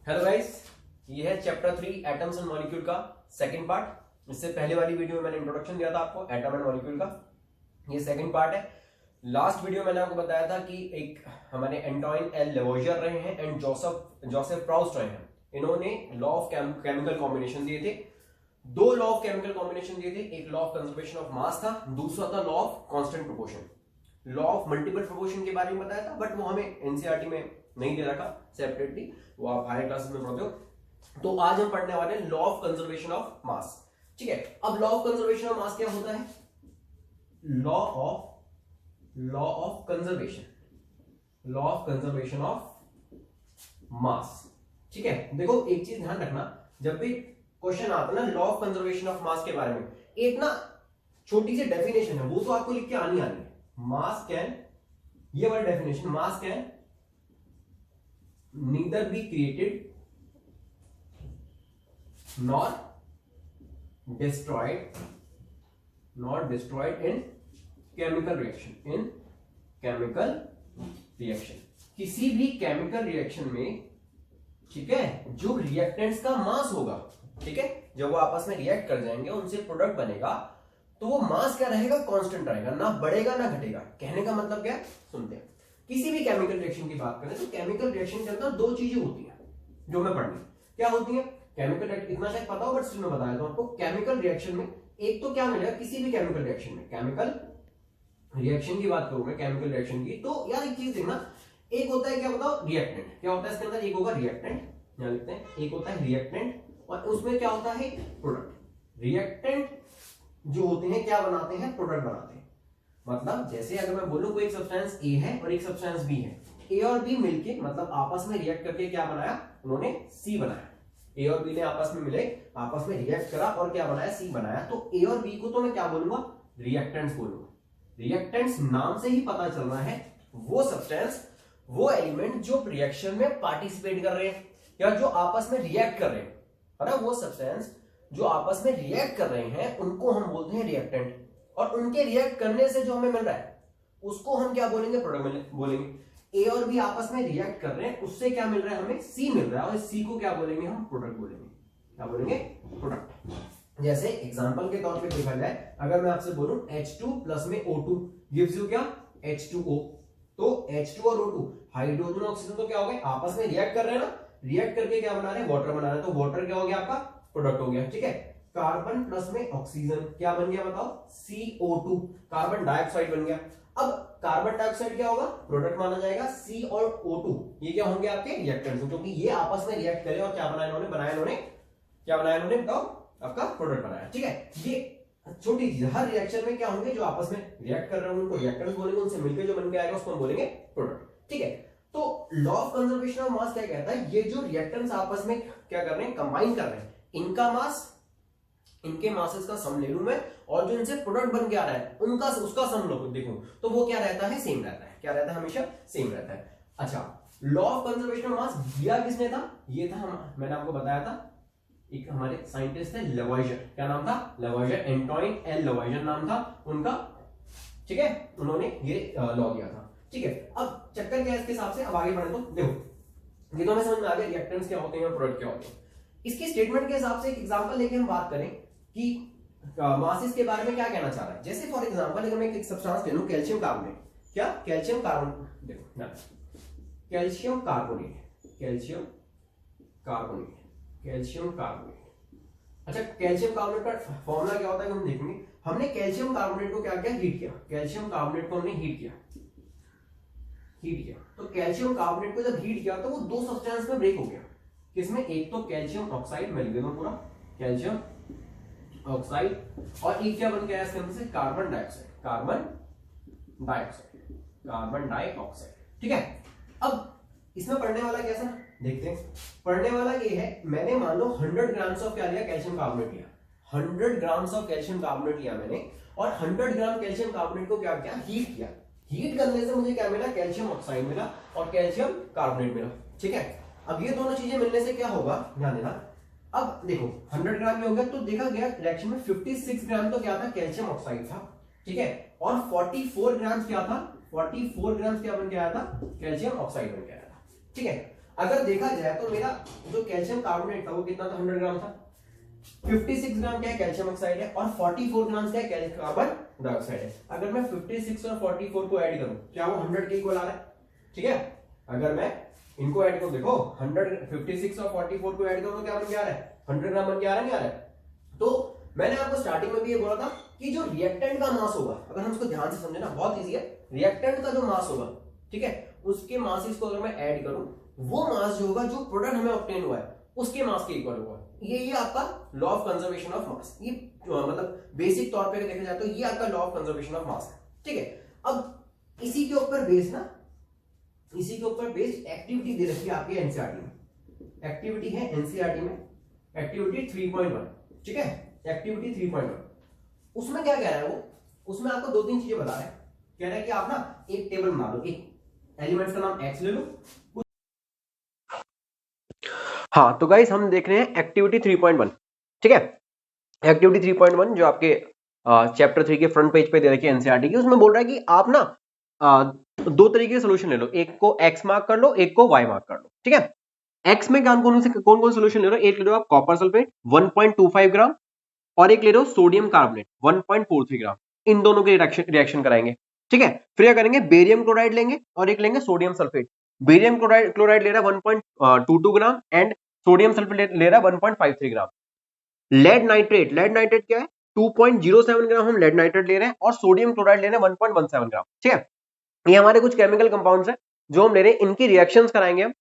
Hello guys, ये है chapter 3 atoms and molecule का सेकंड पार्ट। इससे पहले वाली वीडियो में मैंने इंट्रोडक्शन दिया था आपको एटम एंड मॉलिक्यूल का। ये सेकंड पार्ट है। लास्ट वीडियो मैंने आपको बताया था कि एक हमारे एंटोइन एल लेवोइजर रहे हैं एंड जोसेफ प्राउस्ट रहे हैं। इन्होंने लॉ ऑफ केमिकल कॉम्बिनेशन दिए थे। दो लॉ ऑफ केमिकल कॉम्बिनेशन दिए थे। एक लॉ ऑफ कंजर्वेशन ऑफ मास था, दूसरा था law of constant proportion. Law of multiple proportion के बारे में बताया था, बट वो हमें एनसीईआरटी में नहीं दे रखा सेपरेटली, वो आप हायर क्लासेस में पढ़ते हो। तो आज हम पढ़ने वाले हैं लॉ ऑफ कंजर्वेशन ऑफ मास। ठीक है, अब लॉ ऑफ कंजर्वेशन ऑफ मास क्या होता है? लॉ ऑफ कंजर्वेशन ऑफ मास। ठीक है, देखो एक चीज ध्यान रखना, जब भी क्वेश्चन आता है ना लॉ ऑफ कंजर्वेशन ऑफ मास के बारे में, एक ना छोटी सी डेफिनेशन है, वो तो आपको लिख के आनी है। मास कैन, ये वाली definition, mass can neither be created nor destroyed in chemical reaction। किसी भी केमिकल रिएक्शन में, ठीक है, जो रिएक्टेंट्स का मास होगा, ठीक है, जब वो आपस में रिएक्ट कर जाएंगे, उनसे प्रोडक्ट बनेगा, तो वो मास क्या रहेगा? कांस्टेंट रहेगा, ना बढ़ेगा ना घटेगा। कहने का मतलब क्या है, सुनते हैं। किसी भी केमिकल रिएक्शन की बात करें तो केमिकल रिएक्शन के अंदर दो चीजें होती हैं जो मैं पढ़नी। क्या होती है? केमिकल रिएक्शन, इतना शायद पता हो बट स्टिल मैं बता देता हूं आपको। केमिकल रिएक्शन में एक तो क्या मिलेगा, किसी भी केमिकल रिएक्शन में, केमिकल रिएक्शन की बात करूं मैं, केमिकल रिएक्शन की, तो यार एक चीज देखना, एक होता है, क्या बताओ, रिएक्टेंट। क्या होता है इसके अंदर? एक होगा रिएक्टेंट, यहां लिखते हैं, एक होता है रिएक्टेंट, और उसमें क्या होता है? प्रोडक्ट। रिएक्टेंट जो होते हैं क्या बनाते हैं? प्रोडक्ट बनाते हैं। मतलब जैसे अगर मैं बोलूं कोई एक सब्सटेंस ए है और एक सब्सटेंस बी है, ए और बी मिलके मतलब आपस में रिएक्ट करके क्या बनाया? उन्होंने सी बनाया। ए और बी ने आपस में मिले, आपस में रिएक्ट करा और क्या बनाया? सी बनाया। तो ए और बी को तो मैं क्या बोलूंगा? रिएक्टेंट्स बोलूंगा। रिएक्टेंट्स नाम से ही पता चल रहा है वो सब्सटेंस, वो एलिमेंट जो रिएक्शन में पार्टिसिपेट कर रहे हैं या जो आपस में रिएक्ट कर रहे हैं, है ना। वो सब्सटेंस जो आपस में रिएक्ट कर रहे हैं उनको हम बोलते हैं रिएक्टेंट, और उनके रिएक्ट करने से जो हमें मिल रहा है उसको हम क्या बोलेंगे? प्रोडक्ट बोलेंगे। ए और बी आपस में रिएक्ट कर रहे हैं, उससे क्या मिल रहा है? हमें सी मिल रहा है, और सी को क्या बोलेंगे हम? प्रोडक्ट बोलेंगे। क्या बोलेंगे? प्रोडक्ट। जैसे एग्जांपल के तौर पे देखा जाए, अगर मैं आपसे बोलूं H2 प्लस में O2 गिव्स यू क्या? H2O। तो H2 और O2 हाइड्रोजन और ऑक्सीजन तो क्या हो गए? आपस में रिएक्ट कर रहे हैं ना, रिएक्ट करके क्या बना रहे हैं? वाटर बना रहे हैं। तो वाटर क्या हो गया? आपका प्रोडक्ट हो गया। ठीक है, कार्बन प्लस में ऑक्सीजन क्या बन गया? बताओ, CO2, कार्बन डाइऑक्साइड बन गया। अब कार्बन डाइऑक्साइड क्या होगा? प्रोडक्ट माना जाएगा। C और O2 ये क्या होंगे? आपके रिएक्टेंट्स, क्योंकि ये आपस में रिएक्ट करे और क्या बनाया इन्होंने? क्या बनाया इन्होंने? बताओ, आपका प्रोडक्ट बनाया। ठीक है, ये छोटी चीज, हर रिएक्शन में क्या होंगे? जो आपस में रिएक्ट कर रहे होंगे उनको रिएक्टेंट्स बोलेंगे, उनसे मिलकर जो बन के आएगा उसको हम बोलेंगे प्रोडक्ट। ठीक है, तो लॉ ऑफ कंजर्वेशन ऑफ मास क्या कहता है? ये जो रिएक्टेंट्स आपस में क्या कर रहे हैं? कंबाइन कर रहे हैं, इनका मास, इनके मासेस का सम ले लूं मैं, और जो इनसे प्रोडक्ट बन के आ रहा है उनका, उसका सम लो देखो, तो वो क्या रहता है? सेम रहता है। क्या रहता है? हमेशा सेम रहता है। अच्छा, लॉ ऑफ कंजर्वेशन ऑफ मास दिया किसने था? ये था मैंने आपको बताया था, एक हमारे साइंटिस्ट थे लेवोइजर। क्या नाम था? लेवोइजर, एंटोइन एल लेवोइजर नाम था उनका। ठीक है, उन्होंने ये लॉ दिया था। ठीक है, अब चक्कर क्या है इसके हिसाब से? अब आगे बढ़े तो देखो, ये तो हमें समझ में आ गया रिएक्टेंट्स क्या होते हैं और प्रोडक्ट क्या होते हैं। इसकी स्टेटमेंट के हिसाब से एक एग्जांपल लेके हम बात करें कि मासेस के बारे में क्या कहना चाह रहा है। जैसे फॉर एग्जांपल अगर मैं एक सब्सटेंस ले लूं, कैल्शियम कार्बोनेट। क्या? कैल्शियम कार्बोनेट, देखो ना, कैल्शियम कार्बोनेट। अच्छा, कैल्शियम कार्बोनेट का फॉर्मूला क्या होता है हम देखेंगे। हमने कैल्शियम कार्बोनेट को क्या किया? हीट किया। कैल्शियम कार्बोनेट को हमने हीट किया। तो कैल्शियम कार्बोनेट को जब हीट किया तो वो दो सब्सटेंस में ब्रेक हो गया। किसमें? एक तो कैल्शियम ऑक्साइड, मैं लिख देता हूं पूरा, कैल्शियम ऑक्साइड, और एक क्या बन गया इसके अंदर से? Carbon dioxide. ठीक है, अब इसमें पढ़ने वाला कैसा देखते हैं। पढ़ने वाला ये है, मैंने मान लो 100 ग्राम्स ऑफ क्या लिया? कैल्शियम कार्बोनेट लिया। 100 ग्राम्स ऑफ कैल्शियम कार्बोनेट लिया मैंने, और 100 ग्राम कैल्शियम कार्बोनेट को क्या किया? हीट किया। हीट करने से मुझे क्या मिला? कैल्शियम ऑक्साइड मिला और कैल्शियम कार्बोनेट मिला। ठीक है, अब ये दोनों चीजें मिलने से क्या होगा, ध्यान देना। अब देखो 100 ग्राम में हो गया, तो देखा गया रिएक्शन में 56 ग्राम तो क्या था? कैल्शियम ऑक्साइड था। ठीक है, और 44 ग्राम क्या था? 44 ग्राम क्या बन के आया था? कैल्शियम ऑक्साइड बन के आया था। ठीक है, अगर देखा जाए तो मेरा जो कैल्शियम कार्बोनेट था वो कितना था, 100 ग्राम था। 56 ग्राम क्या है, कैल्शियम ऑक्साइड है, और 44 ग्राम क्या है, कार्बन डाइऑक्साइड है। अगर मैं 56 और 44 को ऐड करूं, क्या वो 100 के इक्वल आ रहा है? ठीक है, अगर मैं इनको ऐड करूं, देखो 156 और 44 को ऐड करूं तो क्या बन के आ रहा है, 100 ग्राम बन के आ रहा है, नहीं आ रहा है? तो मैंने आपको स्टार्टिंग में भी ये बोला था कि जो रिएक्टेंट का मास होगा, अगर हम इसको ध्यान से समझे ना, बहुत इजी है, रिएक्टेंट का जो मास होगा, ठीक है, उसके मासेस को अगर मैं ऐड करूं, वो मास जो होगा, जो प्रोडक्ट हमें ऑब्टेन हुआ है, उसके मास के इक्वल होगा। ये आपका लॉ ऑफ कंजर्वेशन ऑफ मास, ये मतलब बेसिक तौर पे देखा जाए तो ये आपका लॉ ऑफ कंजर्वेशन ऑफ मास है। ठीक है, अब इसी के ऊपर बेस्ड ना, इसी के ऊपर बेस्ड एक्टिविटी दे रखी है आपकी एनसीईआरटी में। एक्टिविटी है एनसीईआरटी में, एक्टिविटी 3.1, ठीक है, एक्टिविटी 3.1। उसमें क्या कह रहा है वो, उसमें आपको 2-3 चीजें बता रहा है। कह रहा है कि आप ना एक टेबल बना लो, एक एलिमेंट्स का नाम एक्स ले लो। हाँ, तो गाइस हम देख रहे हैं एक्टिविटी 3.1, ठीक है, एक्टिविटी 3.1 जो आपके चैप्टर 3 के फ्रंट पेज पे दे रखी है एनसीईआरटी की। उसमें बोल रहा है कि आप ना 2 तरीके के सोल्यूशन ले लो, एक को एक्स मार्क कर लो, एक को वाई मार्क कर लो। ठीक है, एक्स में कौन कौन सोल्यूशन ले रहे हो? एक ले लो आप कॉपर सल्फेट 1.25 ग्राम, और एक ले लो सोडियम कार्बोनेट 1.43 ग्राम। इन दोनों के रिएक्शन कराएंगे। ठीक है, फिर क्या करेंगे, बेरियम क्लोराइड लेंगे और एक लेंगे सोडियम सल्फेट। बेरियम क्लोराइड ले रहा है 1.22 ग्राम एंड सोडियम सल्फेट ले रहा है 1.53 ग्राम। लेड नाइट्रेट क्या है, 2.07 ग्राम हम लेड नाइट्रेट ले रहे हैं, और सोडियम क्लोराइड ले रहे हैं 1.17 ग्राम। ठीक है, ये हमारे कुछ केमिकल कंपाउंड्स हैं जो हम ले रहे हैं, इनकी रिएक्शंस कराएंगे हम।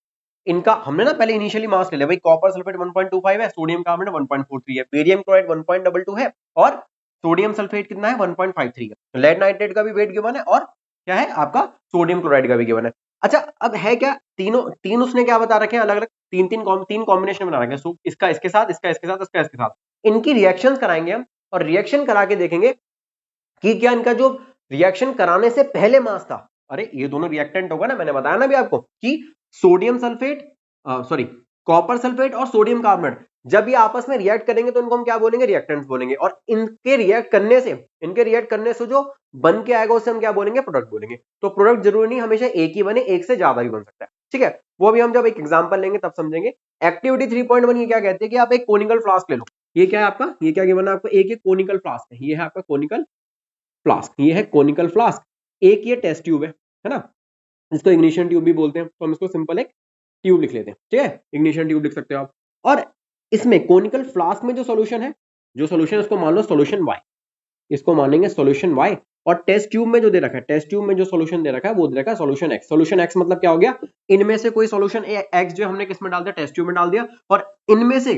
इनका हमने ना पहले इनिशियली मास ले लिया भाई, कॉपर सल्फेट 1.25 है, सोडियम कार्बोनेट 1.43 है, बेरियम क्लोराइड 1.22 है, और सोडियम सल्फेट कितना है, 1.53 है। लेड नाइट्रेट का भी वेट गिवन है, और क्या है आपका सोडियम क्लोराइड का भी गिवन है। अच्छा, अब है क्या, तीन उसने क्या बता रखे हैं, अलग अलग तीन कॉम्बिनेशन बना रखे हैं, इसका इसके साथ, इसका इसके साथ, इसका इसके साथ। इनकी रिएक्शंस कराएंगे हम, और रिएक्शन करा के देखेंगे कि क्या इनका जो रिएक्शन कराने से पहले मास था, अरे ये दोनों रिएक्टेंट होगा ना, मैंने बताया ना भी आपको कि sodium sulphate sorry copper sulphate और सोडियम कार्बोनेट जब ये आपस में रिएक्ट करेंगे तो इनको हम क्या बोलेंगे, रिएक्टेंट्स बोलेंगे। और इनके रिएक्ट करने से जो बन के आएगा उसे हम क्या बोलेंगे, प्रोडक्ट बोलेंगे। तो प्रोडक्ट जरूरी नहीं हमेशा एक ही बने, एक से ज्यादा भी बन सकता है। ठीक है, वो भी हम जब एक एग्जांपल लेंगे तब समझेंगे। एक्टिविटी 3.1 ये क्या कहते हैं कि आप एक कोनिकल फ्लास्क ले लो। ये क्या है आपका, ये क्या गिवन है आपको, एक कोनिकल फ्लास्क है, ये है आपका कोनिकल फ्लास्क, ये है कोनिकल फ्लास्क। एक ये टेस्ट ट्यूब है ना, इसको इग्निशन ट्यूब भी बोलते हैं, तो हम इसको सिंपल एक ट्यूब लिख लेते हैं। ठीक है, इग्निशन ट्यूब लिख सकते हो आप। और इसमें कोनिकल फ्लास्क में जो सोल्यूशन है, उसको मान लो सोल्यूशन वाई, इसको मानेंगे सोल्यूशन वाई। और टेस्ट ट्यूब में जो दे रखा है, टेस्ट ट्यूब में जो सोल्यूशन दे रखा है वो दे रखा है सोल्यूशन एक्स। सोल्यूशन एक्स मतलब क्या हो गया, इनमें से कोई सोल्यूशन एक्स जो हमने किस में डाल दिया, टेस्ट ट्यूब में डाल दिया, और इनमें से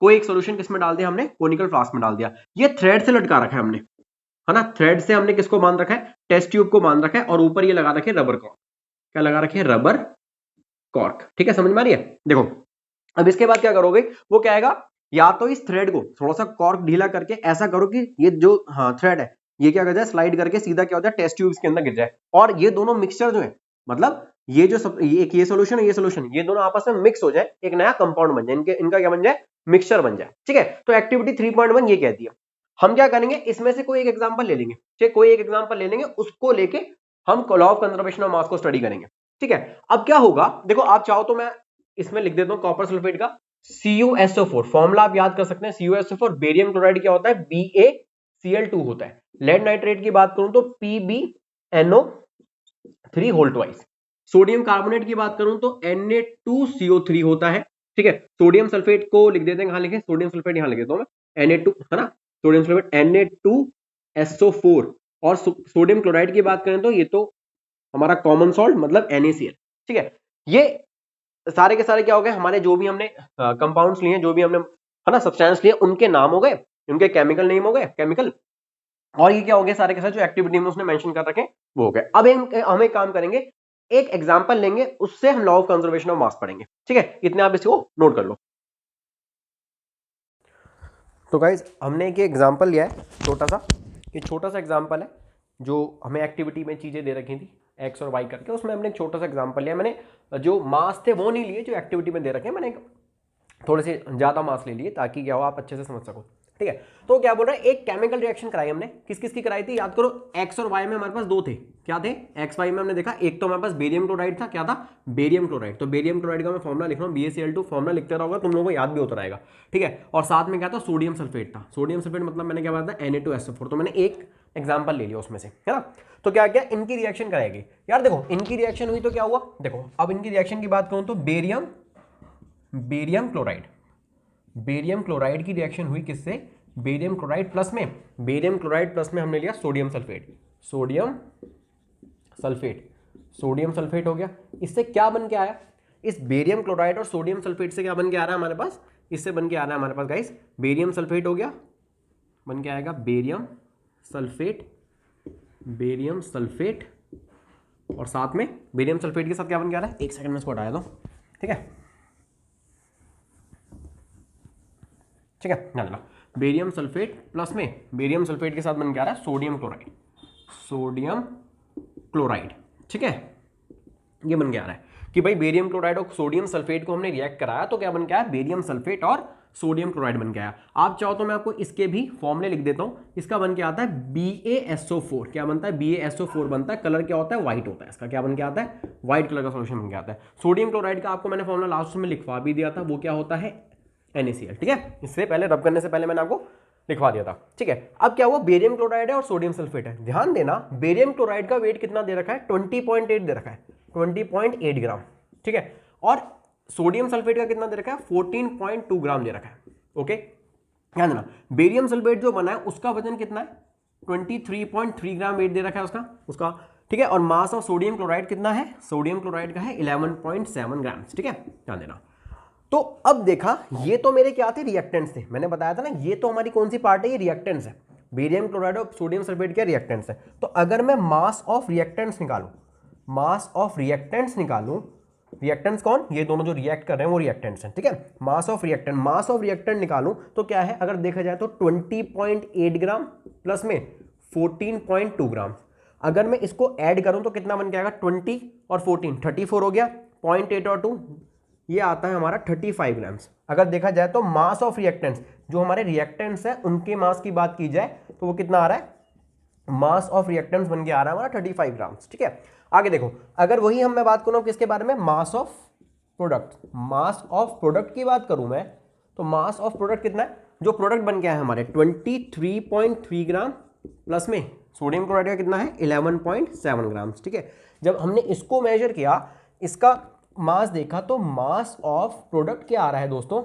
कोई एक सोल्यूशन किस में डाल दिया, हमने कोनिकल फ्लास्क में डाल दिया। ये थ्रेड से लटका रखा है हमने, है ना, थ्रेड से हमने किसको बांध रखा है, टेस्ट ट्यूब को बांध रखा है, और ऊपर ये लगा रखे रबर कॉर्क। क्या लगा रखे, रबर कॉर्क। ठीक है, समझ में आ रही है? देखो अब इसके बाद क्या करोगे, वो क्या आएगा, या तो इस थ्रेड को थोड़ा सा कॉर्क ढीला करके ऐसा करो कि ये जो थ्रेड है ये क्या कर जाए, स्लाइड करके सीधा क्या हो जाए, टेस्ट ट्यूब के अंदर गिर जाए। और ये दोनों मिक्सचर जो है, मतलब ये जो एक ये सोल्यूशन है, ये दोनों आपस में मिक्स हो जाए, एक नया कंपाउंड बन जाए, इनका क्या बन जाए, मिक्सचर बन जाए। ठीक है, तो एक्टिविटी 3.1 ये कहती है। हम क्या करेंगे, इसमें से कोई एक एग्जांपल ले लेंगे, ठीक, कोई एक एग्जांपल ले लेंगे, उसको लेके हम law of conservation of mass को स्टडी करेंगे। ठीक है, अब क्या होगा, देखो आप चाहो तो मैं इसमें लिख देता हूं कॉपर सल्फेट का CuSO4, फॉर्मूला आप याद कर सकते हैं। CuSO4, बेरियम क्लोराइड क्या होता है, BaCl2 होता है। लेड नाइट्रेट की बात करूं तो PbNO3 whole twice. Sodium carbonate की बात करूं तो Na2CO3 होता है। ठीक है, सोडियम सल्फेट को लिख देते हैं, कहां लिखे, सोडियम सल्फेट यहां लिख देता हूं मैं, Na2 है ना, सोडियम सल्फेट Na2SO4। और सोडियम क्लोराइड की बात करें तो ये तो हमारा कॉमन सॉल्ट मतलब NaCl। ठीक है, ये सारे के सारे क्या हो गए, हमारे जो भी हमने कंपाउंड्स लिए, जो भी हमने है ना सब्सटेंस लिए, उनके नाम हो गए, उनके केमिकल नेम हो गए, केमिकल। और ये क्या हो गया, सारे के सारे जो एक्टिविटी में उसने मेंशन कर रखे वो हो गए। अब हम एक काम करेंगे, एक एग्जांपल लेंगे, उससे हम लॉ ऑफ कंजर्वेशन ऑफ मास पढ़ेंगे। ठीक है, इतने आप इसको नोट कर लो। तो गाइज हमने एक एग्जांपल लिया है छोटा सा, ये छोटा सा एग्जांपल है जो हमें एक्टिविटी में चीजें दे रखी थी एक्स और वाई करके, उसमें हमने एक छोटा सा एग्जांपल लिया। मैंने जो मास थे वो नहीं लिए जो एक्टिविटी में दे रखे हैं, मैंने थोड़े से ज्यादा मास ले लिए ताकि क्या हो आप अच्छे से समझ सको। ठीक है। तो क्या बोल रहा है, एक केमिकल रिएक्शन कराई हमने, किस किस की कराई थी याद करो, एक्स और वाई में हमारे पास दो थे, क्या थे, एक्स वाई में हमने देखा, एक तो हमारे पास बेरियम क्लोराइड था, क्या था, बेरियम क्लोराइड। तो बेरियम क्लोराइड का मैं फॉर्मुला लिख रहा हूँ, BaCl2, फॉर्मुला लिखते रहोगा, तुम लोगों को याद भी होता रहेगा, ठीक है। और साथ में क्या था, सोडियम सल्फेट था। सोडियम सल्फेट मतलब मैंने क्या बताया था, Na2SO4। तो मैंने एक एग्जाम्पल ले लिया उसमें से, है ना। तो क्या क्या इनकी रिएक्शन कराएगी यार, देखो इनकी रिएक्शन हुई तो क्या हुआ, देखो अब इनकी रिएक्शन की बात करूं तो बेरियम क्लोराइड की रिएक्शन हुई किससे, बेरियम क्लोराइड प्लस में, बेरियम क्लोराइड प्लस में हमने लिया सोडियम सल्फेट हो गया। इससे क्या बन के आया, इस बेरियम क्लोराइड और सोडियम सल्फेट से क्या बन के आ रहा है हमारे पास, इससे बन के आ रहा है हमारे पास गाइस बेरियम सल्फेट हो गया, बन के आएगा बेरियम सल्फेट। और साथ में बेरियम सल्फेट के साथ क्या बन के आ रहा है, एक सेकंड में इसको हटाया दो, ठीक है, ठीक है ध्यान देना। बेरियम सल्फेट प्लस में बेरियम सल्फेट के साथ बन के आ रहा है सोडियम क्लोराइड, ठीक है। ये बन के आ रहा है कि भाई बेरियम क्लोराइड और सोडियम सल्फेट को हमने रिएक्ट कराया तो क्या बन के आया, बेरियम सल्फेट और सोडियम क्लोराइड बन के आया। आप चाहो तो मैं आपको इसके भी फॉर्मूले लिख देता हूं। इसका बन के आता है BaSO4। क्या बनता है, BaSO4 बनता है। कलर क्या होता है, व्हाइट होता है। इसका क्या बन के आता है, व्हाइट कलर का सॉल्यूशन बन के आता है। सोडियम क्लोराइड का आपको मैंने फॉर्मूला लास्ट में लिखवा भी दिया था, वो क्या होता है, NaCl, ठीक है। इससे पहले रब करने से पहले मैंने आपको लिखवा दिया था, ठीक है। अब क्या हुआ, बेरियम क्लोराइड है और सोडियम सल्फेट है। ध्यान देना बेरियम क्लोराइड का वेट कितना दे रखा है, 20.8 दे रखा है, 20.8 ग्राम, ठीक है। और सोडियम सल्फेट का कितना दे रखा है, 14.2 ग्राम दे रखा है, ओके। ध्यान देना बेरियम सल्फेट जो बना है उसका वजन कितना है, 23.3 ग्राम वेट दे रखा है उसका, ठीक है। और मास ऑफ सोडियम क्लोराइड कितना है, सोडियम क्लोराइड का है 11.7 ग्राम, ठीक है। ध्यान देना। तो अब देखा, ये तो मेरे क्या थे, रिएक्टेंट्स थे। मैंने बताया था ना, ये तो हमारी कौन सी पार्ट है, ये रिएक्टेंट्स है। बेरियम क्लोराइड और सोडियम सल्फेट के रिएक्टेंट्स है। तो अगर मैं मास ऑफ रिएक्टेंट्स निकालूं, रिएक्टेंट्स कौन, ये दोनों जो रिएक्ट कर रहे हैं वो रिएक्टेंट्स हैं, ठीक है। मास ऑफ रिएक्टेंट निकालूं तो क्या है, अगर देखा जाए तो 20.8 ग्राम प्लस में 14.2 ग्राम। अगर मैं इसको ऐड करूं तो कितना बन के आएगा, 20 और 14 34 हो गया, 0.8 और 2 ये आता है हमारा 35 ग्राम्स। अगर देखा जाए तो मास ऑफ रिएक्टेंट्स, जो हमारे रिएक्टेंट्स हैं उनके मास की बात की जाए तो वो कितना आ रहा है, मास ऑफ रिएक्टेंट्स बन के आ रहा है हमारा 35 ग्राम्स, ठीक है। आगे देखो, अगर वही मैं बात करूं किसके बारे में, मास ऑफ प्रोडक्ट की बात करूं मैं, तो मास ऑफ प्रोडक्ट कितना है, जो प्रोडक्ट बन के आया है हमारे 23.3 ग्राम प्लस में सोडियम क्लोराइड का कितना है 11.7 ग्राम, ठीक है। जब हमने इसको मेजर किया, इसका मास देखा, तो मास ऑफ प्रोडक्ट क्या आ रहा है दोस्तों,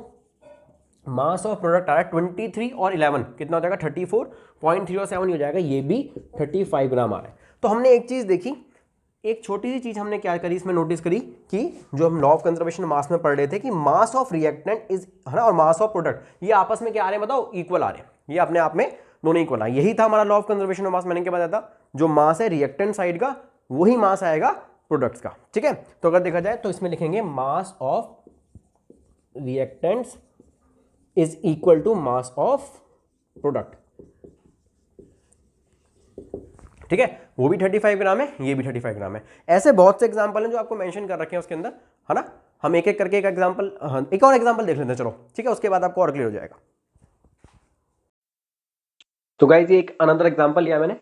मास ऑफ प्रोडक्ट आ रहा है 23 और 11 कितना हो जाएगा, 34.3 और 7 हो जाएगा, ये भी 35 ग्राम आ रहा है। तो हमने एक चीज देखी, एक छोटी सी चीज हमने क्या करी इसमें नोटिस करी कि जो हम लॉ ऑफ कंजर्वेशन मास में पढ़ रहे थे कि मास ऑफ रिएक्टेंट इज, है ना, और मास ऑफ प्रोडक्ट ये आपस में क्या आ रहे हैं बताओ, इक्वल आ रहे हैं। ये अपने आप में दोनों इक्वल आ, यही था हमारा लॉ ऑफ कंजर्वेशन ऑफ मास। मैंने क्या बताया था, जो मास है रिएक्टेंट साइड का वही मास आएगा प्रोडक्ट्स का, ठीक है। तो अगर देखा जाए तो इसमें लिखेंगे mass of reactants is equal to mass of product, ठीक है। वो भी 35 ग्राम है, ये भी 35 ग्राम है। ऐसे बहुत से एग्जांपल हैं जो आपको मेंशन कर रखे हैं उसके अंदर, है ना। हम एक एक करके एक एग्जांपल, एक और एग्जांपल देख लेते हैं, चलो ठीक है, उसके बाद आपको और क्लियर हो जाएगा। तो गाइस ये एक अनदर एग्जांपल लिया मैंने।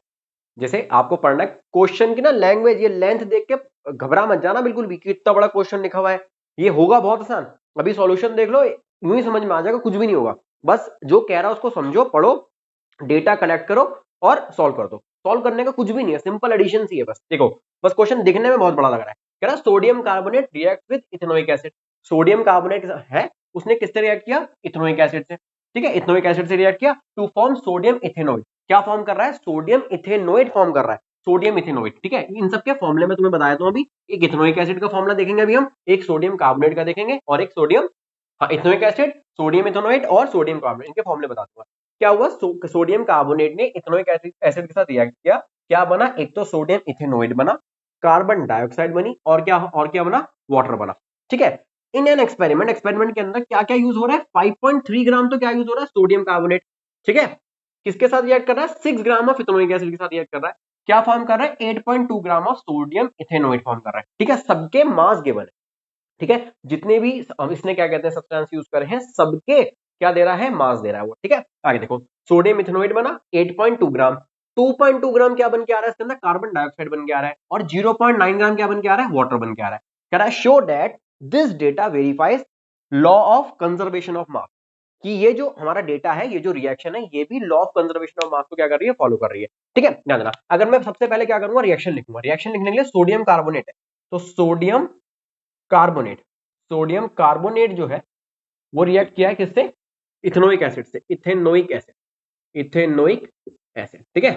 जैसे आपको पढ़ना है क्वेश्चन की ना लैंग्वेज, ये लेंथ देख के घबरा मत जाना बिल्कुल भी कि इतना बड़ा क्वेश्चन लिखा हुआ है, ये होगा बहुत आसान। अभी सॉल्यूशन देख लो, यूं ही समझ में आ जाएगा, कुछ भी नहीं होगा। बस जो कह रहा है उसको समझो, पढ़ो, डेटा कलेक्ट करो और सॉल्व कर दो। सॉल्व करने का कुछ भी नहीं है, सिंपल एडिशन ही है बस। देखो बस क्वेश्चन दिखने में बहुत बड़ा लग रहा है, कह रहा sodium carbonate react with ethanoic acid. Sodium carbonate है, उसने किससे रिएक्ट किया, इथेनोइक एसिड से, ठीक है। इथेनोइक एसिड से रिएक्ट किया टू फॉर्म सोडियम इथेनोइड। क्या फॉर्म कर रहा है, सोडियम इथेनोइड फॉर्म कर रहा है, सोडियम इथेनोइड, ठीक है। इन सब के फॉर्मूले में तुम्हें बताया था अभी, एक इथेनोइक एसिड का फॉर्मूला देखेंगे अभी हम, एक सोडियम कार्बोनेट का देखेंगे और एक सोडियम, हाँ, इथेनोइक एसिड, सोडियम इथेनोइड और सोडियम कार्बोनेट, इनके फॉर्मूले बता दूंगा। क्या हुआ, सोडियम कार्बोनेट ने इथेनोइक एसिड के साथ रिएक्ट किया, क्या बना, एक तो सोडियम इथेनोइड बना, कार्बन डाइऑक्साइड बनी, और क्या बना, वाटर बना, ठीक है। इन एन एक्सपेरिमेंट के अंदर क्या क्या यूज हो रहा है, 5.3 ग्राम तो क्या यूज हो रहा है, सोडियम कार्बोनेट, ठीक है। किसके साथ रिएक्ट कर रहा है, 6 ग्राम ऑफ इथेनोइक एसिड के साथ रिएक्ट कर रहा है, क्या फॉर्म कर रहा है, 8.2 ग्राम ऑफ सोडियम इथेनोइड फॉर्म कर रहा है, ठीक है। सबके मास गिवन है, ठीक है। जितने भी इसने क्या कहते हैं सब्सटेंस यूज करे हैं, सबके क्या दे रहा है, मास दे रहा है वो, ठीक है। आगे देखो, सोडियम इथेनॉइड बना 8.2 ग्राम, 2.2 ग्राम क्या बन के आ रहा है इसके अंदर, कार्बन डाइऑक्साइड बन के आ रहा है, और 0.9 ग्राम क्या बन के आ रहा है, वाटर बन के आ रहा है। कह रहा है show that this data verifies law of conservation of मास, कि ये जो हमारा डेटा है, ये जो रिएक्शन है, ये भी law of conservation of mass को क्या कर रही है, फॉलो कर रही है, ठीक है। ध्यान देना, अगर मैं सबसे पहले क्या करूंगा, रिएक्शन लिखूंगा, रिएक्शन लिखने के लिए सोडियम कार्बोनेट है, तो सोडियम कार्बोनेट, सोडियम कार्बोनेट जो है वो रिएक्ट किया है किससे, इथेनोइक एसिड से, इथेनोइक एसिड, इथेनोइक एसिड, ठीक है।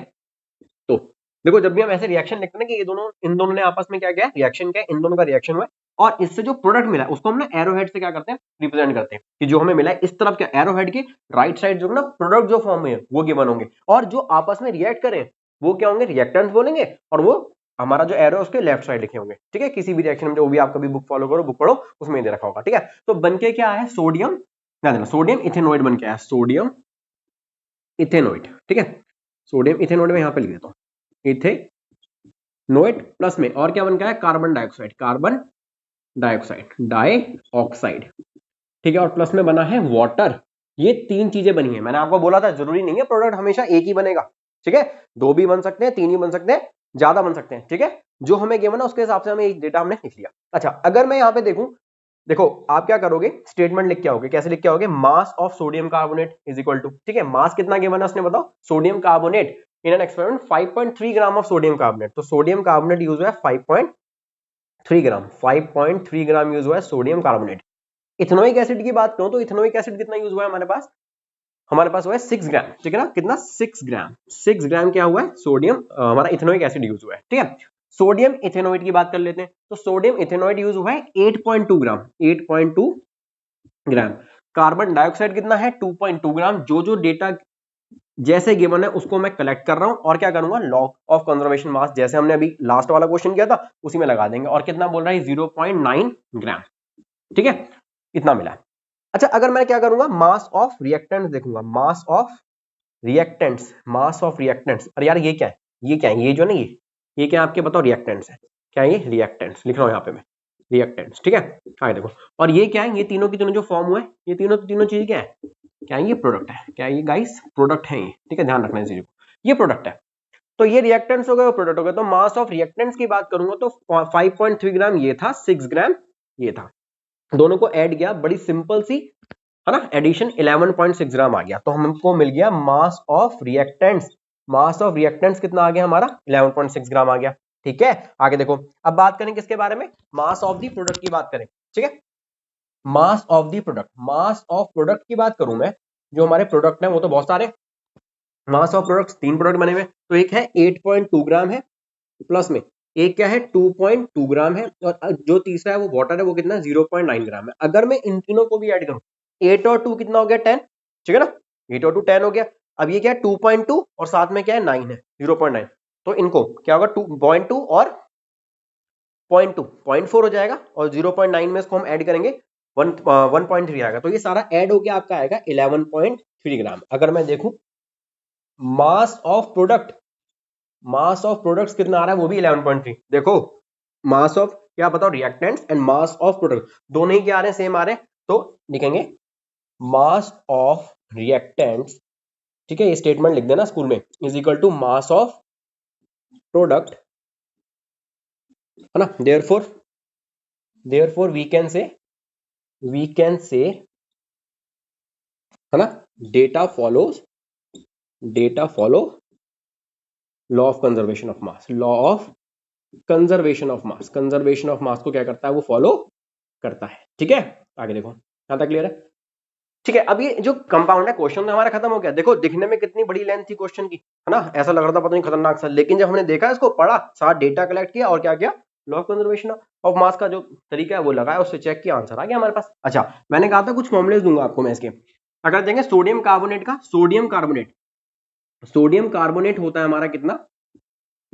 तो देखो, जब भी हम ऐसे रिएक्शन लिखते हैं कि ये दोनों, इन दोनों ने आपस में क्या किया, रिएक्शन किया, इन दोनों का रिएक्शन हुआ, और इससे जो प्रोडक्ट मिला उसको हम ना एरोहेड से क्या करते हैं, रिप्रेजेंट करते हैं, कि जो हमें मिला है इस तरफ क्या, एरोहेड की राइट साइड जो ना प्रोडक्ट जो फॉर्म में है वो गिवन होंगे, और जो आपस में रिएक्ट करें वो क्या होंगे, रिएक्टेंट्स बोलेंगे, और वो हमारा जो एरो है उसके लेफ्ट साइड लिखे होंगे, ठीक है। किसी भी रिएक्शन में जो भी आप कभी बुक फॉलो करो, बुक पढ़ो, उसमें दे रखा होगा, ठीक है। तो बनके क्या है, सोडियम, ध्यान देना, सोडियम इथेनॉइड बन के आया, सोडियम इथेनॉइड, ठीक है। सोडियम इथेनॉइड में यहां पे लिख देता हूं, इथेनॉइड प्लस में और क्या बन गया है, carbon dioxide, carbon dioxide, dioxide, ठीक है, और प्लस में बना है वाटर। ये तीन चीजें बनी है, मैंने आपको बोला था जरूरी नहीं है प्रोडक्ट हमेशा एक ही बनेगा, ठीक है, दो भी बन सकते हैं, तीन ही बन सकते हैं, ज्यादा बन सकते हैं, ठीक है। जो हमें गिवन है उसके हिसाब से हमें एक डेटा हमने लिख लिया। अच्छा, अगर मैं यहां पे देखूं, देखो आप क्या करोगे, स्टेटमेंट लिख के आओगे, कैसे लिख के आओगे, mass of sodium carbonate is equal to, ठीक है, मास कितना गिवन है उसने बताओ, sodium carbonate in an experiment 5.3 gram of sodium carbonate, तो सोडियम कार्बोनेट यूज हुआ है 5.3 ग्राम, 5.3 ग्राम यूज हुआ है सोडियम कार्बोनेट। इथेनोइक एसिड की बात करूं तो इथेनोइक एसिड कितना यूज हुआ है हमारे पास हुआ है 6 ग्राम, ठीक है ना, कितना, 6 ग्राम, 6 ग्राम क्या हुआ है, सोडियम हमारा इथेनोइक एसिड यूज हुआ है, ठीक है। सोडियम इथेनोइड की बात कर लेते हैं, तो सोडियम इथेनोइड यूज हुआ है 8.2 ग्राम, 8.2 ग्राम। कार्बन डाइऑक्साइड कितना है, 2.2 ग्राम। जो जो डेटा जैसे गिवन है उसको मैं कलेक्ट कर रहा हूं, और क्या करूंगा, लॉ ऑफ कंजर्वेशन मास, जैसे हमने अभी लास्ट वाला क्वेश्चन किया था उसी में लगा देंगे, और कितना बोल रहा है, 0.9 ग्राम, ठीक है, इतना मिला। अच्छा, अगर मैं क्या करूंगा, मास ऑफ रिएक्टेंट्स देखूंगा, मास of reactants, mass of reactants, अरे यार ये क्या है, ये क्या है, ये जो ना ये क्या है आपके बताओ, रिएक्टेंट्स है, क्या है ये, रिएक्टेंट्स लिख रहा हूं यहाँ पे मैं, रिएक्टेंट्स, ठीक है। आगे देखो, और ये क्या है, ये तीनों की तीनों जो फॉर्म हुए, ये तीनों चीज क्या है, क्या है, ये प्रोडक्ट है, क्या है ये गाइस, प्रोडक्ट है ये, ठीक है, ध्यान रखना इस चीज को, ये प्रोडक्ट है। तो ये रिएक्टेंट्स हो गए, वो प्रोडक्ट हो गए। तो मास ऑफ रिएक्टेंट्स की बात करूंगा तो 5.3 ग्राम ये था, 6 ग्राम ये था, दोनों को ऐड किया, बड़ी सिंपल सी है ना, एडिशन 11.6 ग्राम आ गया, तो हमको मिल गया मास of reactants. Mass of reactants कितना आ गया हमारा, 11.6 ग्राम आ गया, ठीक है। आगे देखो, अब बात करें किसके बारे में, मास ऑफ द प्रोडक्ट की बात करें, ठीक है, mass of the product, mass of product की बात करूं मैं, जो हमारे प्रोडक्ट हैं वो तो बहुत सारे, मास ऑफ प्रोडक्ट्स 3 प्रोडक्ट बने हुए, तो एक है 8.2 ग्राम है, प्लस में एक क्या है 2.2 ग्राम है, और जो तीसरा है वो वाटर है, वो कितना 0.9 ग्राम है। अगर मैं इन तीनों को भी ऐड करूं, 8 और 2 कितना हो गया, 10, ठीक है ना, 8 और 2 10 हो गया। अब ये क्या है 2.2 और साथ में क्या है 9 है, 0.9, तो इनको क्या होगा 2.2 और 0.2 0.4 हो जाएगा, और 0.9 में इसको हम ऐड करेंगे 1.3 आएगा, तो ये सारा ऐड होके आपका आएगा 11.3 ग्राम। अगर मैं देखूं मास of product, mass of products कितना आ रहा है, वो भी 11.3। देखो मास ऑफ क्या बताओ, reactants and mass of product दोनों ही क्या आ रहे हैं, सेम आ रहे हैं, तो लिखेंगे मास ऑफ रिएक्टेंट्स, ठीक है, ये स्टेटमेंट लिख देना स्कूल में, is equal to mass of product, है ना। देयरफॉर वी कैन से, है ना, data follow law of conservation of mass, law of conservation of mass, conservation of mass को क्या करता है, वो फॉलो करता है, ठीक है। आगे देखो, यहां तक क्लियर है, ठीक है। अब ये जो कंपाउंड है, क्वेश्चन हमारा खत्म हो गया। देखो दिखने में कितनी बड़ी लेंथ थी क्वेश्चन की, है ना, ऐसा लग रहा था पता नहीं खतरनाक सा, लेकिन जब हमने देखा इसको, पढ़ा, सारा डेटा कलेक्ट किया, और क्या किया, लॉ ऑफ कंजर्वेशन ऑफ मास का जो तरीका है वो लगाया, उससे चेक किया, आंसर आ गया हमारे पास। अच्छा, मैंने कहा था कुछ फॉर्मुलेस दूंगा आपको मैं इसके। अगर देंगे सोडियम कार्बोनेट का, सोडियम कार्बोनेट होता है हमारा कितना,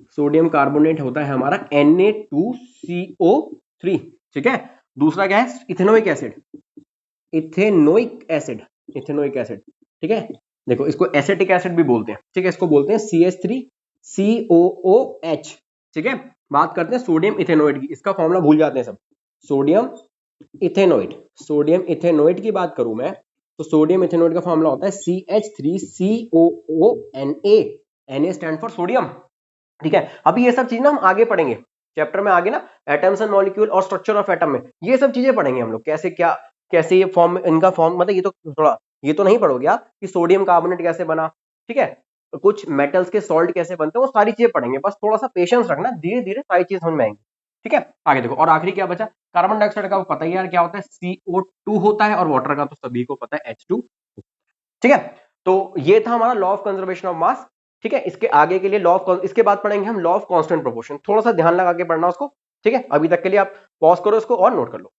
सोडियम कार्बोनेट होता है हमारा Na2CO3, ठीक है। दूसरा क्या है, इथेनोइक एसिड, ठीक है। देखो इसको एसिटिक एसिड भी बोलते हैं, ठीक है, इसको बोलते हैं CH3COOH, ठीक है। बात करते हैं सोडियम इथेनोइड की, इसका फॉर्मूला भूल जाते हैं सब। सोडियम इथेनोइड की बात करूं मैं, तो सोडियम इथेनॉल का फॉर्मूला होता है CH3COONA। Na stand for sodium. ठीक है, अभी ये सब चीज ना हम आगे पढ़ेंगे चैप्टर में, आगे ना एटम्स एंड मॉलिक्यूल और स्ट्रक्चर ऑफ एटम में ये सब चीजें पढ़ेंगे हम लोग, कैसे क्या, कैसे ये फॉर्म, इनका फॉर्म, मतलब ये तो थोड़ा, ये तो नहीं पढ़ोगे आप कि सोडियम कार्बोनेट कैसे बना, ठीक है, कुछ मेटल्स के सॉल्ट कैसे बनते हैं, वो सारी चीजें पढ़ेंगे, बस थोड़ा सा पेशेंस रखना, धीरे धीरे सारी चीज समझ में आएंगी। ठीक है, आगे देखो, और आखिरी क्या बचा, कार्बन डाइऑक्साइड का वो पता ही यार क्या होता है, CO2 होता है, और वाटर का तो सभी को पता है H2। ठीक है, तो ये था हमारा लॉ ऑफ कंजर्वेशन ऑफ मास। ठीक है, इसके आगे के लिए लॉ ऑफ, इसके बाद पढ़ेंगे हम लॉ ऑफ कांस्टेंट प्रोपोर्शन, थोड़ा सा ध्यान लगा के पढ़ना उसको। ठीक है, अभी तक के लिए आप पॉज करो इसको और नोट कर लो।